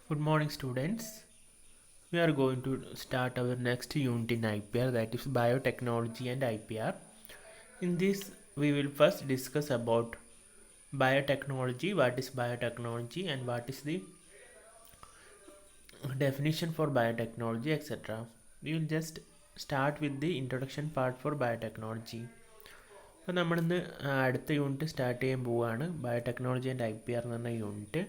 Good morning, students. We are going to start our next unit in IPR, that is biotechnology and IPR. In this, we will first discuss about biotechnology, what is biotechnology, and what is the definition for biotechnology, etc. We will just start with the introduction part for biotechnology. അപ്പോൾ നമ്മളിന്ന് അടുത്ത unit start ചെയ്യാൻ പോവുകയാണ് biotechnology and IPR എന്ന് പറഞ്ഞ unit.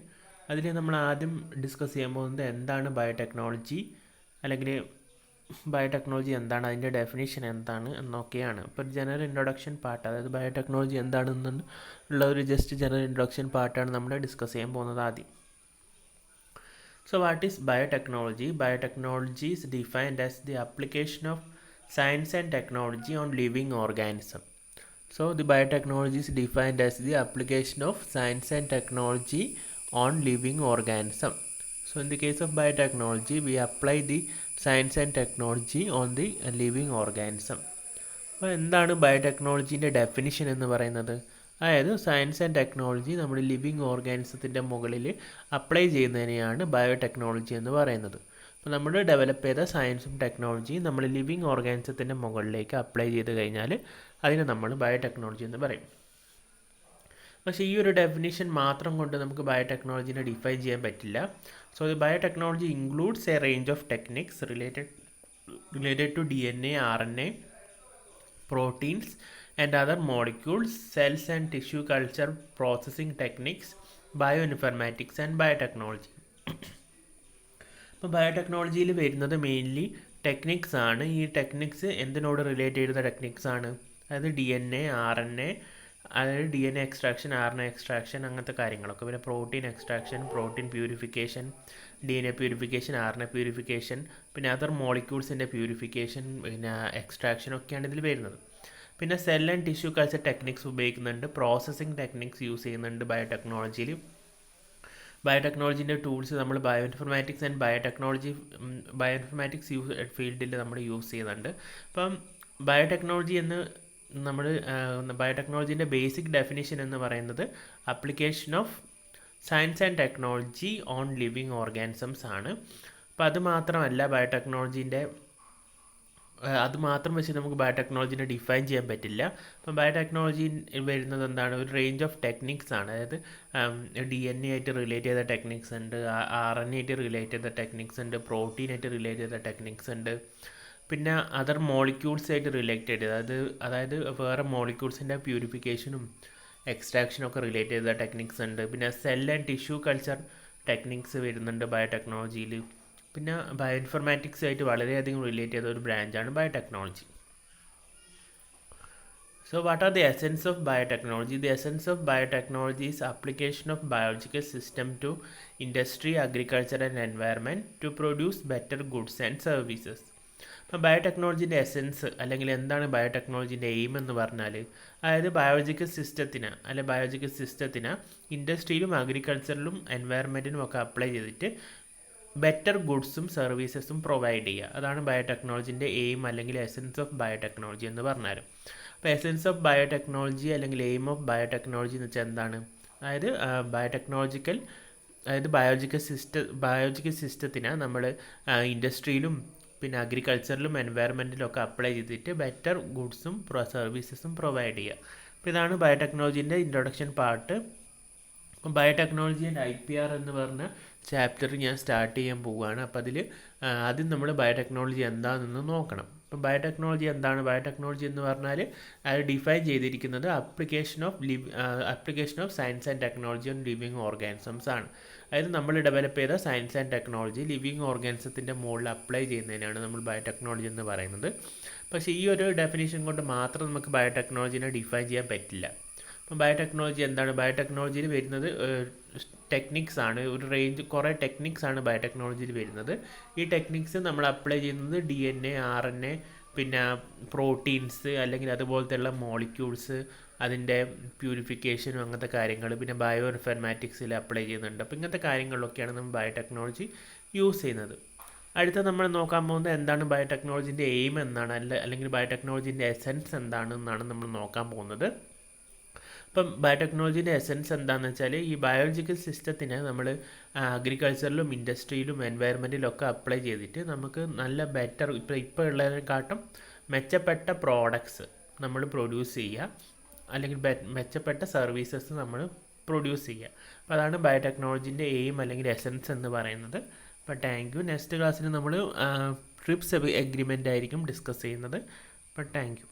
അതിൽ നമ്മൾ ആദ്യം ഡിസ്കസ് ചെയ്യാൻ പോകുന്നത് എന്താണ് ബയോടെക്നോളജി, അല്ലെങ്കിൽ ബയോടെക്നോളജി എന്താണ്, അതിൻ്റെ ഡെഫിനേഷൻ എന്താണ് എന്നൊക്കെയാണ്. ഇപ്പോൾ ജനറൽ ഇൻട്രൊഡക്ഷൻ പാർട്ട്, അതായത് ബയോടെക്നോളജി എന്താണെന്നുള്ള ഒരു ജസ്റ്റ് ജനറൽ ഇൻട്രൊഡക്ഷൻ പാർട്ടാണ് നമ്മൾ ഡിസ്കസ് ചെയ്യാൻ പോകുന്നത് ആദ്യം. So what is biotechnology? Biotechnology is defined as the application of science and technology on living organism. So the biotechnology is defined as the application of science and technology on living organism. So in the case of biotechnology, we apply the science and technology on the living organism. അപ്പോൾ എന്താണ് ബയോടെക്നോളജീൻ്റെ definition എന്ന് പറയുന്നത്? അതായത് science and technology നമ്മുടെ living ഓർഗാനിസത്തിൻ്റെ മുകളിൽ apply ചെയ്യുന്നതിനെയാണ് biotechnology എന്ന് പറയുന്നത്. അപ്പോൾ നമ്മൾ ഡെവലപ്പ് ചെയ്ത സയൻസും ടെക്നോളജിയും നമ്മൾ ലിവിങ് ഓർഗാനിസത്തിൻ്റെ മുകളിലേക്ക് അപ്ലൈ ചെയ്ത് കഴിഞ്ഞാൽ അതിനെ നമ്മൾ ബയോടെക്നോളജി എന്ന് പറയും. പക്ഷേ ഈ ഒരു ഡെഫിനിഷൻ മാത്രം കൊണ്ട് നമുക്ക് ബയോടെക്നോളജിനെ ഡിഫൈൻ ചെയ്യാൻ പറ്റില്ല. So the biotechnology includes a range of techniques related to DNA, RNA, proteins and other molecules, cells and tissue culture processing techniques, bioinformatics and biotechnology. ഇപ്പോൾ ബയോടെക്നോളജിയിൽ വരുന്നത് മെയിൻലി ടെക്നിക്സ് ആണ്. ഈ ടെക്നിക്സ് എന്തിനോട് റിലേറ്റ് ചെയ്യുന്ന ടെക്നിക്സ് ആണ്? അതായത് DNA, RNA, അതായത് DNA extraction, RNA extraction, അങ്ങനത്തെ കാര്യങ്ങളൊക്കെ. പിന്നെ protein extraction, protein purification, DNA purification, RNA purification, പിന്നെ അതർ മോളിക്യൂൾസിൻ്റെ പ്യൂരിഫിക്കേഷൻ, പിന്നെ എക്സ്ട്രാക്ഷൻ ഒക്കെയാണ് ഇതിൽ വരുന്നത്. പിന്നെ cell and tissue culture techniques ഉപയോഗിക്കുന്നുണ്ട്, പ്രോസസ്സിംഗ് ടെക്നിക്സ് യൂസ് ചെയ്യുന്നുണ്ട് ബയോടെക്നോളജിയിൽ. ബയോടെക്നോളജീൻ്റെ ടൂൾസ് നമ്മൾ ബയോഇൻഫർമാറ്റിക്സ് ആൻഡ് ബയോഇൻഫർമാറ്റിക്സ് ഫീൽഡിൽ നമ്മൾ യൂസ് ചെയ്യുന്നുണ്ട്. അപ്പം ബയോടെക്നോളജി എന്ന് നമ്മൾ ബയോടെക്നോളജീൻ്റെ ബേസിക് ഡെഫിനിഷൻ എന്ന് പറയുന്നത് application of science and technology on living organisms ആണ്. അപ്പോൾ അത് മാത്രമല്ല ബയോടെക്നോളജീൻ്റെ അത് മാത്രം വെച്ച് നമുക്ക് ബയോടെക്നോളജീനെ ഡിഫൈൻ ചെയ്യാൻ പറ്റില്ല. അപ്പം ബയോടെക്നോളജി വരുന്നത് എന്താണ്? ഒരു റേഞ്ച് ഓഫ് ടെക്നിക്സ് ആണ്. അതായത് DNA ആയിട്ട് റിലേറ്റ് ചെയ്ത ടെക്നിക്സ് ഉണ്ട്, RNA ആയിട്ട് റിലേറ്റ് ചെയ്ത ടെക്നിക്സ് ഉണ്ട്, പ്രോട്ടീൻ ആയിട്ട് റിലേറ്റ് ചെയ്ത ടെക്നിക്സ് ഉണ്ട്, പിന്നെ അതർ മോളിക്യൂൾസ് ആയിട്ട് റിലേറ്റഡ്, അതായത് വേറെ മോളിക്യൂൾസിൻ്റെ പ്യൂരിഫിക്കേഷനും എക്സ്ട്രാക്ഷനും ഒക്കെ റിലേറ്റ് ചെയ്ത ടെക്നിക്സ് ഉണ്ട്. പിന്നെ cell and tissue culture techniques വരുന്നുണ്ട് ബയോടെക്നോളജിയിൽ. പിന്നെ ബയോഇൻഫർമാറ്റിക്സ് ആയിട്ട് വളരെയധികം റിലേറ്റ് ചെയ്ത ഒരു ബ്രാഞ്ചാണ് biotechnology. So what are the essence of biotechnology? The essence of biotechnology is application of biological system to industry, agriculture and environment to produce better goods and services. അപ്പോൾ ബയോടെക്നോളജീൻ്റെ essence അല്ലെങ്കിൽ എന്താണ് ബയോടെക്നോളജീൻ്റെ aim എന്ന് പറഞ്ഞാൽ, അതായത് biological സിസ്റ്റത്തിന് ഇൻഡസ്ട്രിയിലും അഗ്രികൾച്ചറിലും എൻവയറമെൻറ്റിനും ഒക്കെ apply ചെയ്തിട്ട് better ഗുഡ്സും സർവീസസും provide ചെയ്യുക. അതാണ് ബയോടെക്നോളജീൻ്റെ എയിം അല്ലെങ്കിൽ എസെൻസ് ഓഫ് ബയോടെക്നോളജി എന്ന് പറഞ്ഞാൽ. അപ്പോൾ എസെൻസ് ഓഫ് ബയോടെക്നോളജി അല്ലെങ്കിൽ എയിം ഓഫ് ബയോടെക്നോളജി എന്ന് വെച്ചാൽ എന്താണ്? അതായത് ബയോളജിക്കൽ സിസ്റ്റത്തിന് നമ്മൾ ഇൻഡസ്ട്രിയിലും പിന്നെ അഗ്രികൾച്ചറിലും എൻവയറമെൻറ്റിലും ഒക്കെ അപ്ലൈ ചെയ്തിട്ട് ബെറ്റർ ഗുഡ്സും സർവീസസും പ്രൊവൈഡ് ചെയ്യുക. അപ്പോൾ ഇതാണ് ബയോടെക്നോളജീൻ്റെ ഇൻട്രൊഡക്ഷൻ പാർട്ട്. അപ്പം ബയോടെക്നോളജി ആൻഡ് IPR എന്ന് പറഞ്ഞ ചാപ്റ്റർ ഞാൻ സ്റ്റാർട്ട് ചെയ്യാൻ പോവുകയാണ്. അപ്പോൾ അതിൽ ആദ്യം നമ്മൾ ബയോടെക്നോളജി എന്താണെന്ന് നോക്കണം. അപ്പം ബയോടെക്നോളജി എന്താണ്? ബയോടെക്നോളജി എന്ന് പറഞ്ഞാൽ അത് ഡിഫൈൻ ചെയ്തിരിക്കുന്നത് application of science and technology on living organisms ആണ്. അതായത് നമ്മൾ ഡെവലപ്പ് ചെയ്ത സയൻസ് ആൻഡ് ടെക്നോളജി ലിവിങ് ഓർഗാനിസത്തിൻ്റെ മുകളിൽ അപ്ലൈ ചെയ്യുന്നതിനാണ് നമ്മൾ ബയോടെക്നോളജി എന്ന് പറയുന്നത്. പക്ഷേ ഈ ഒരു ഡെഫിനേഷൻ കൊണ്ട് മാത്രം നമുക്ക് ബയോടെക്നോളജീനെ ഡിഫൈൻ ചെയ്യാൻ പറ്റില്ല. അപ്പം ബയോടെക്നോളജി എന്താണ്? ബയോടെക്നോളജിയിൽ വരുന്നത് ടെക്നിക്സ് ആണ്. കുറേ ടെക്നിക്സ് ആണ് ബയോടെക്നോളജിയിൽ വരുന്നത്. ഈ ടെക്നിക്സ് നമ്മൾ അപ്ലൈ ചെയ്യുന്നത് DNA, RNA, പിന്നെ പ്രോട്ടീൻസ് അല്ലെങ്കിൽ അതുപോലത്തെയുള്ള മോളിക്യൂൾസ്, അതിൻ്റെ പ്യൂരിഫിക്കേഷനും അങ്ങനത്തെ കാര്യങ്ങൾ, പിന്നെ ബയോഇൻഫർമാറ്റിക്സിൽ അപ്ലൈ ചെയ്യുന്നുണ്ട്. അപ്പോൾ ഇങ്ങനത്തെ കാര്യങ്ങളിലൊക്കെയാണ് നമ്മൾ ബയോടെക്നോളജി യൂസ് ചെയ്യുന്നത്. അടുത്ത നമ്മൾ നോക്കാൻ പോകുന്നത് എന്താണ് ബയോടെക്നോളജീൻ്റെ എയിം എന്നാണ്, അല്ലെങ്കിൽ ബയോടെക്നോളജീൻ്റെ എസെൻസ് എന്താണെന്നാണ് നമ്മൾ നോക്കാൻ പോകുന്നത്. ഇപ്പം ബയോടെക്നോളജിയുടെ എസൻസ് എന്താണെന്ന് വെച്ചാൽ ഈ ബയോളജിക്കൽ സിസ്റ്റത്തിനെ നമ്മൾ അഗ്രികൾച്ചറിലും ഇൻഡസ്ട്രിയിലും എൻവയറമെൻറ്റിലും ഒക്കെ അപ്ലൈ ചെയ്തിട്ട് നമുക്ക് നല്ല ബെറ്റർ ഇപ്പോൾ ഉള്ളതിനെക്കാട്ടും മെച്ചപ്പെട്ട പ്രോഡക്ട്സ് നമ്മൾ പ്രൊഡ്യൂസ് ചെയ്യുക, അല്ലെങ്കിൽ മെച്ചപ്പെട്ട സർവീസസ് നമ്മൾ പ്രൊഡ്യൂസ് ചെയ്യുക. അപ്പോൾ അതാണ് ബയോടെക്നോളജിൻ്റെ എയിം അല്ലെങ്കിൽ എസൻസ് എന്ന് പറയുന്നത്. അപ്പോൾ താങ്ക് യു. നെക്സ്റ്റ് ക്ലാസ്സിൽ നമ്മൾ ട്രിപ്സ് എഗ്രിമെൻ്റ് ആയിരിക്കും ഡിസ്കസ് ചെയ്യുന്നത്. അപ്പോൾ താങ്ക് യു.